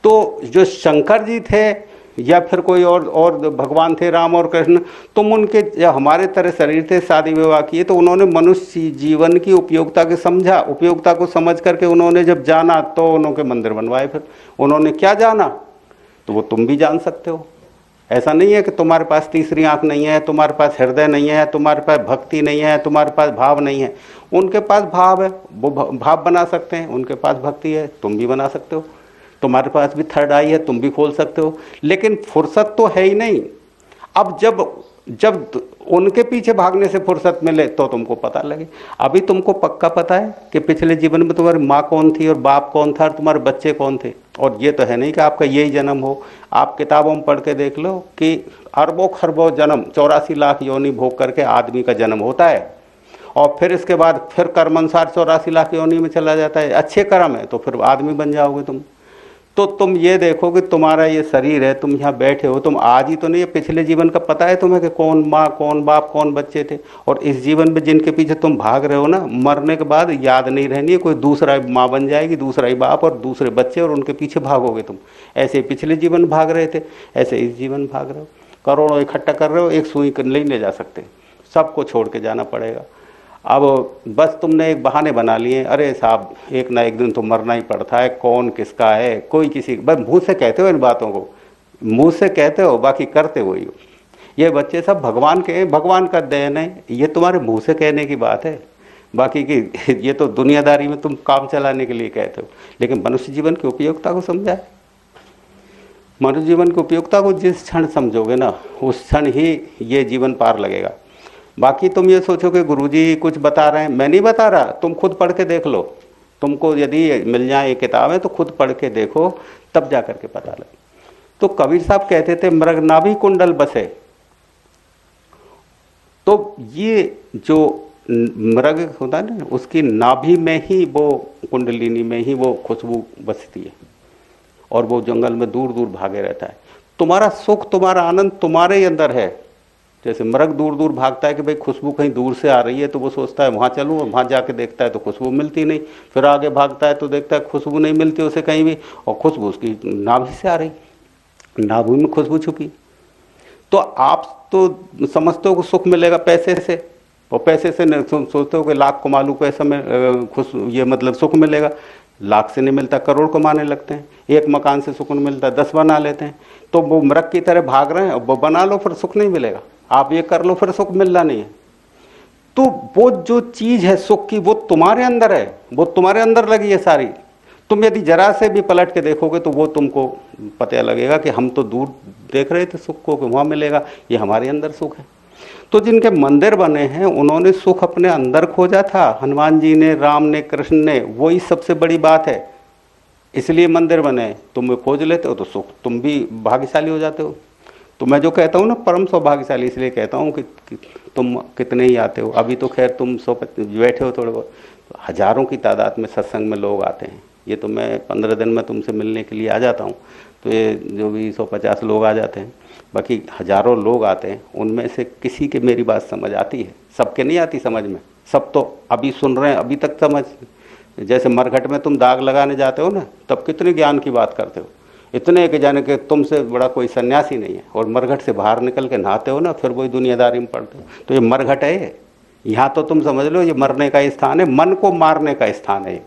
तो जो शंकर जी थे या फिर कोई और भगवान थे, राम और कृष्ण, तुम उनके जब हमारे तरह शरीर थे, शादी विवाह किए, तो उन्होंने मनुष्य जीवन की उपयोगिता के समझा, उपयोगिता को समझ करके उन्होंने जब जाना तो उन्होंने मंदिर बनवाए। फिर उन्होंने क्या जाना तो वो तुम भी जान सकते हो। ऐसा नहीं है कि तुम्हारे पास तीसरी आंख नहीं है, तुम्हारे पास हृदय नहीं है, तुम्हारे पास भक्ति नहीं है, तुम्हारे पास भाव नहीं है। उनके पास भाव है, वो भाव बना सकते हैं, उनके पास भक्ति है, तुम भी बना सकते हो। तुम्हारे पास भी थर्ड आई है, तुम भी खोल सकते हो। लेकिन फुर्सत तो है ही नहीं। अब जब जब उनके पीछे भागने से फुर्सत मिले तो तुमको पता लगे। अभी तुमको पक्का पता है कि पिछले जीवन में तुम्हारी माँ कौन थी और बाप कौन था और तुम्हारे बच्चे कौन थे। और ये तो है नहीं कि आपका यही जन्म हो। आप किताबों में पढ़ के देख लो कि अरबों खरबों जन्म, 84 लाख योनि भोग करके आदमी का जन्म होता है, और फिर इसके बाद फिर कर्म अनुसार 84 लाख योनि में चला जाता है। अच्छे कर्म है तो फिर आदमी बन जाओगे तुम। तो तुम ये देखो कि तुम्हारा ये शरीर है, तुम यहाँ बैठे हो, तुम आज ही तो नहीं, पिछले जीवन का पता है तुम्हें कि कौन माँ कौन बाप कौन बच्चे थे। और इस जीवन में जिनके पीछे तुम भाग रहे हो ना, मरने के बाद याद नहीं रहनी है, कोई दूसरा माँ बन जाएगी, दूसरा ही बाप और दूसरे बच्चे, और उनके पीछे भागोगे तुम। ऐसे पिछले जीवन भाग रहे थे, ऐसे इस जीवन भाग रहे हो। करोड़ों इकट्ठा कर रहे हो, एक सुई नहीं ले जा सकते, सबको छोड़ के जाना पड़ेगा। अब बस तुमने एक बहाने बना लिए, अरे साहब एक ना एक दिन तो मरना ही पड़ता है, कौन किसका है, कोई किसी, बस मुँह से कहते हो इन बातों को, मुँह से कहते हो, बाकी करते वही हो। ये बच्चे सब भगवान के, भगवान का देन है, ये तुम्हारे मुँह से कहने की बात है, बाकी की ये तो दुनियादारी में तुम काम चलाने के लिए कहते हो। लेकिन मनुष्य जीवन की उपयोगिता को समझा है। मनुष्य जीवन की उपयोगिता को जिस क्षण समझोगे ना, उस क्षण ही ये जीवन पार लगेगा। बाकी तुम ये सोचो कि गुरुजी कुछ बता रहे हैं, मैं नहीं बता रहा, तुम खुद पढ़ के देख लो। तुमको यदि मिल जाए ये किताबें तो खुद पढ़ के देखो, तब जा करके पता लगे। तो कबीर साहब कहते थे मृग नाभि कुंडल बसे। तो ये जो मृग होता है ना, उसकी नाभि में ही वो कुंडलिनी में ही वो खुशबू बसती है, और वो जंगल में दूर दूर भागे रहता है। तुम्हारा सुख तुम्हारा आनंद तुम्हारे ही अंदर है। जैसे मृग दूर दूर भागता है कि भाई खुशबू कहीं दूर से आ रही है, तो वो सोचता है वहाँ चलूँ, और वहाँ जाके देखता है तो खुशबू मिलती नहीं, फिर आगे भागता है तो देखता है खुशबू नहीं मिलती उसे कहीं भी, और खुशबू उसकी नाभि से आ रही, नाभि में खुशबू छुपी। तो आप तो समझते हो कि सुख मिलेगा पैसे से, और पैसे से सोचते हो कि लाख कमा लूँ पैसे में खुश, ये मतलब सुख मिलेगा। लाख से नहीं मिलता, करोड़ कमाने लगते हैं। एक मकान से सुकून मिलता है, 10 बना लेते हैं। तो वो मृग की तरह भाग रहे हैं, वो बना लो फिर सुख नहीं मिलेगा, आप ये कर लो फिर सुख मिलना नहीं है। तो वो जो चीज़ है सुख की, वो तुम्हारे अंदर है, वो तुम्हारे अंदर लगी है सारी। तुम यदि जरा से भी पलट के देखोगे तो वो तुमको पता लगेगा कि हम तो दूर देख रहे थे सुख को कि वहाँ मिलेगा, ये हमारे अंदर सुख है। तो जिनके मंदिर बने हैं उन्होंने सुख अपने अंदर खोजा था, हनुमान जी ने, राम ने, कृष्ण ने, वही सबसे बड़ी बात है, इसलिए मंदिर बने। तुम खोज लेते हो तो सुख, तुम भी भाग्यशाली हो जाते हो। तो मैं जो कहता हूँ ना परम सौभाग्यशाली इसलिए कहता हूँ कि तुम कितने ही आते हो। अभी तो खैर तुम बैठे हो थोड़े बहुत, तो हज़ारों की तादाद में सत्संग में लोग आते हैं। ये तो मैं 15 दिन में तुमसे मिलने के लिए आ जाता हूँ, तो ये जो भी 150 लोग आ जाते हैं, बाकी हज़ारों लोग आते हैं, उनमें से किसी के मेरी बात समझ आती है, सबके नहीं आती समझ में। सब तो अभी सुन रहे हैं, अभी तक समझ। जैसे मरघट में तुम दाग लगाने जाते हो ना, तब कितने ज्ञान की बात करते हो, इतने के जाने के तुमसे बड़ा कोई सन्यासी नहीं है। और मरघट से बाहर निकल के नहाते हो ना, फिर वही दुनियादारी में पड़ते हो। तो ये मरघट है, ये यहाँ तो तुम समझ लो ये मरने का स्थान है, मन को मारने का स्थान है।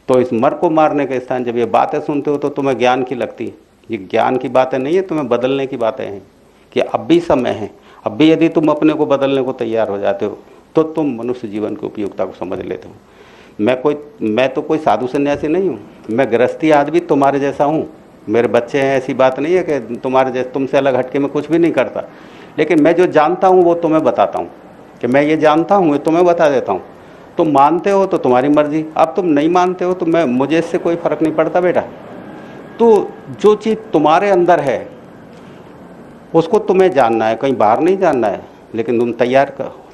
तो इस मर को मारने का स्थान, जब ये बातें सुनते हो तो तुम्हें ज्ञान की लगती है। ये ज्ञान की बातें नहीं है, तुम्हें बदलने की बातें हैं कि अब भी समय है। अब भी यदि तुम अपने को बदलने को तैयार हो जाते हो तो तुम मनुष्य जीवन की उपयोगिता को समझ लेते हो। मैं तो कोई साधु सन्यासी नहीं हूँ, मैं गृहस्थी आदमी तुम्हारे जैसा हूँ। मेरे बच्चे हैं, ऐसी बात नहीं है कि तुम्हारे जैसे, तुमसे अलग हटके मैं कुछ भी नहीं करता। लेकिन मैं जो जानता हूँ वो तुम्हें बताता हूँ कि मैं ये जानता हूँ, ये तुम्हें बता देता हूँ। तुम मानते हो तो तुम्हारी मर्जी, अब तुम नहीं मानते हो तो मुझे इससे कोई फ़र्क नहीं पड़ता बेटा। तो जो चीज़ तुम्हारे अंदर है उसको तुम्हें जानना है, कहीं बाहर नहीं जानना है। लेकिन तुम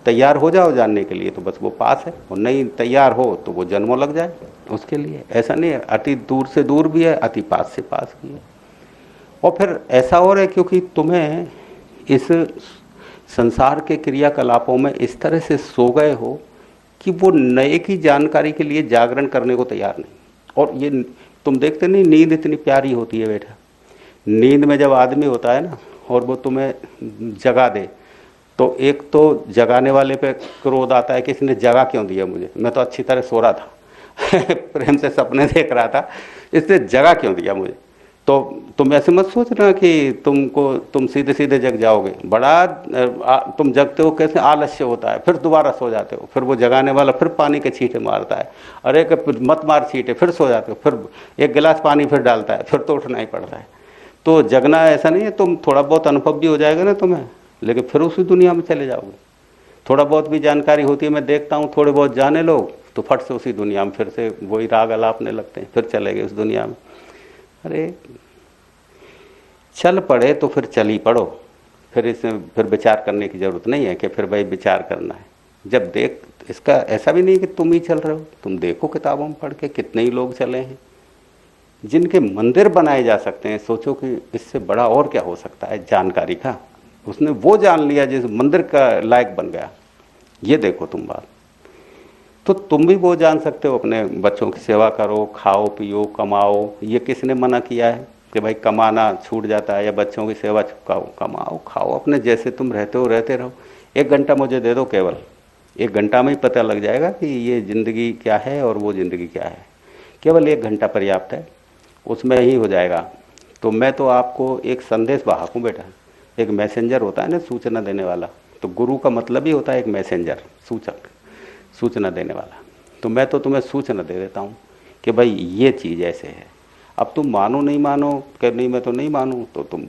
तैयार हो जाओ जानने के लिए तो बस वो पास है, और नहीं तैयार हो तो वो जन्मों लग जाए उसके लिए। ऐसा नहीं है, अति दूर से दूर भी है, अति पास से पास भी है। और फिर ऐसा और है क्योंकि तुम्हें इस संसार के क्रियाकलापों में इस तरह से सो गए हो कि वो नए की जानकारी के लिए जागरण करने को तैयार नहीं। और ये तुम देखते नहीं, नींद इतनी प्यारी होती है बेटा। नींद में जब आदमी होता है ना और वो तुम्हें जगा दे, तो एक तो जगाने वाले पे क्रोध आता है कि इसने जगा क्यों दिया मुझे, मैं तो अच्छी तरह सो रहा था प्रेम से सपने देख रहा था, इसने जगा क्यों दिया मुझे। तो तुम ऐसे मत सोचना कि तुम सीधे सीधे जग जाओगे। बड़ा तुम जगते हो कैसे, आलस्य होता है, फिर दोबारा सो जाते हो, फिर वो जगाने वाला फिर पानी के छींटे मारता है, अरे मत मार छींटे, फिर सो जाते हो, फिर एक गिलास पानी फिर डालता है, फिर तो उठना ही पड़ता है। तो जगना ऐसा नहीं है, तुम थोड़ा बहुत अनुभव भी हो जाएगा ना तुम्हें, लेकिन फिर उसी दुनिया में चले जाओगे। थोड़ा बहुत भी जानकारी होती है, मैं देखता हूँ थोड़े बहुत जाने लोग तो फट से उसी दुनिया में फिर से वही राग अलापने लगते हैं, फिर चले गए उस दुनिया में। अरे चल पड़े तो फिर चल ही पड़ो, फिर इसमें फिर विचार करने की जरूरत नहीं है कि फिर भाई विचार करना है। जब देख, इसका ऐसा भी नहीं कि तुम ही चल रहे हो, तुम देखो किताबों में पढ़ के कितने ही लोग चले हैं जिनके मंदिर बनाए जा सकते हैं। सोचो कि इससे बड़ा और क्या हो सकता है जानकारी का। उसने वो जान लिया जिस मंदिर का लायक बन गया। ये देखो तुम बात, तो तुम भी वो जान सकते हो, अपने बच्चों की सेवा करो, खाओ पियो कमाओ। ये किसने मना किया है कि भाई कमाना छूट जाता है या बच्चों की सेवा छुपाओ? कमाओ खाओ, अपने जैसे तुम रहते हो रहते रहो। 1 घंटा मुझे दे दो, केवल 1 घंटा में ही पता लग जाएगा कि ये ज़िंदगी क्या है और वो ज़िंदगी क्या है। केवल 1 घंटा पर्याप्त है, उसमें ही हो जाएगा। तो मैं तो आपको एक संदेश वाहक हूँ बेटा, एक मैसेंजर होता है ना, सूचना देने वाला। तो गुरु का मतलब ही होता है एक मैसेंजर, सूचक, सूचना देने वाला। तो मैं तो तुम्हें सूचना दे देता हूँ कि भाई ये चीज़ ऐसे है। अब तुम मानो नहीं मानो, कि नहीं मैं तो नहीं मानूँ, तो तुम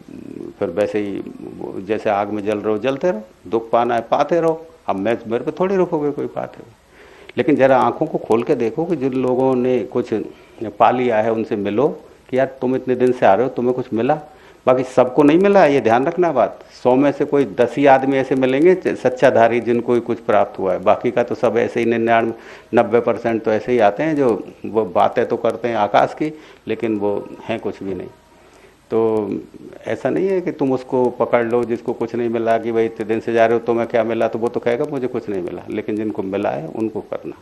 फिर वैसे ही जैसे आग में जल रहे हो जलते रहो, दुख पाना है पाते रहो। अब मैं मेरे पे थोड़ी रुकोगे कोई बात है। लेकिन ज़रा आंखों को खोल के देखो कि जिन लोगों ने कुछ पा लिया है उनसे मिलो कि यार तुम इतने दिन से आ रहे हो, तुम्हें कुछ मिला? बाकी सबको नहीं मिला, ये ध्यान रखना बात। 100 में से कोई 10 ही आदमी ऐसे मिलेंगे सच्चाधारी जिनको ही कुछ प्राप्त हुआ है। बाकी का तो सब ऐसे ही 99-90% तो ऐसे ही आते हैं जो वो बातें तो करते हैं आकाश की, लेकिन वो हैं कुछ भी नहीं। तो ऐसा नहीं है कि तुम उसको पकड़ लो जिसको कुछ नहीं मिला कि भाई इतने दिन से जा रहे हो तुम्हें क्या मिला, तो वो तो कहेगा मुझे कुछ नहीं मिला। लेकिन जिनको मिला है उनको करना।